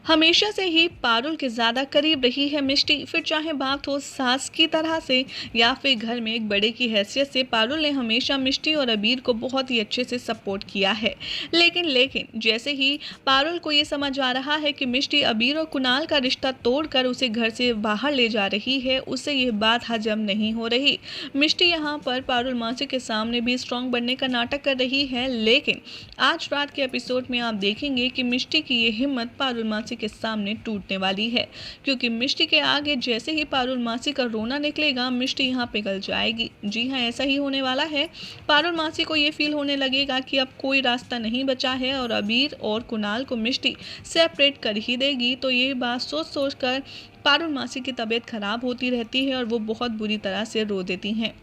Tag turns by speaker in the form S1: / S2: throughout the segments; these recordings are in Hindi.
S1: हमेशा से ही पारुल के ज़्यादा करीब रही है मिष्टी। फिर चाहे बात हो सास की तरह से या फिर घर में एक बड़े की हैसियत से, पारुल ने हमेशा मिष्टी और अबीर को बहुत ही अच्छे से सपोर्ट किया है। लेकिन जैसे ही पारुल को ये समझ आ रहा है कि मिष्टी अबीर और कुणाल का रिश्ता तोड़कर उसे घर से बाहर ले जा रही है, उसे ये बात हजम नहीं हो रही। मिष्टी यहाँ पर पारुल मासी के सामने भी स्ट्रांग बनने का नाटक कर रही है, लेकिन आज रात के एपिसोड में आप देखेंगे कि मिष्टी की ये हिम्मत पारुल मासी के सामने टूटने वाली है, क्योंकि मिष्टी के आगे जैसे ही पारुल मासी का रोना निकलेगा, मिष्टी यहाँ पिघल जाएगी। जी हाँ, ऐसा ही होने वाला है। पारुल मासी को ये फील होने लगेगा कि अब कोई रास्ता नहीं बचा है और अबीर और कुणाल को मिष्टी सेपरेट कर ही देगी। तो ये बात सोच कर पारुल मासी की तबीयत खराब होती रहती है और वो बहुत बुरी तरह से रो देती हैं।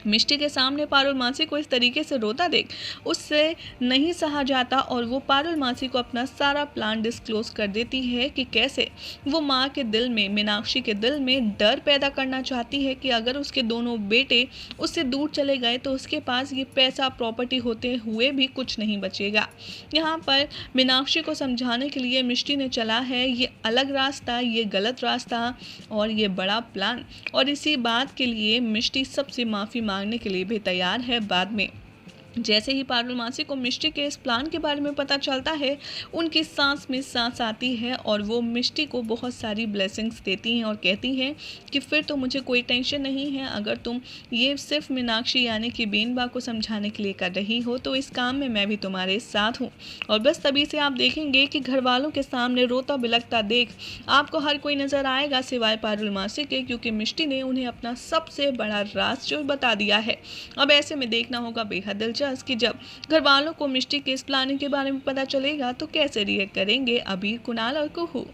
S1: मिष्टी के सामने पारुल मासी को इस तरीके से रोता देख उससे नहीं सहा जाता और वो पारुल मासी को अपना सारा प्लान डिस्क्लोज कर देती है कि कैसे वो माँ के दिल में, मीनाक्षी के दिल में डर पैदा करना चाहती है कि अगर उसके दोनों बेटे उससे दूर चले गए तो उसके पास ये पैसा, प्रॉपर्टी होते हुए भी कुछ नहीं बचेगा। यहाँ पर मीनाक्षी को समझाने के लिए मिष्टी ने चला है ये अलग रास्ता, ये गलत रास्ता और ये बड़ा प्लान, और इसी बात के लिए मिष्टी सबसे माफ़ी मांगने के लिए भी तैयार है। बाद में जैसे ही पारुल मासी को मिष्टी के इस प्लान के बारे में पता चलता है, उनकी सांस में सांस आती है और वो मिष्टी को बहुत सारी ब्लेसिंग्स देती हैं और कहती हैं कि फिर तो मुझे कोई टेंशन नहीं है, अगर तुम ये सिर्फ मीनाक्षी यानी कि बीनबा को समझाने के लिए कर रही हो तो इस काम में मैं भी तुम्हारे साथ हूँ। और बस तभी से आप देखेंगे कि घर वालों के सामने रोता बिलखता देख आपको हर कोई नज़र आएगा सिवाय पारुल मासी के, क्योंकि मिष्टी ने उन्हें अपना सबसे बड़ा राज जो बता दिया है। अब ऐसे में देखना होगा बेहद दिलचस्प कि जब घर वालों को मिष्टी के इस प्लानिंग के बारे में पता चलेगा तो कैसे रिएक्ट करेंगे अबीर, कुणाल और कुहू।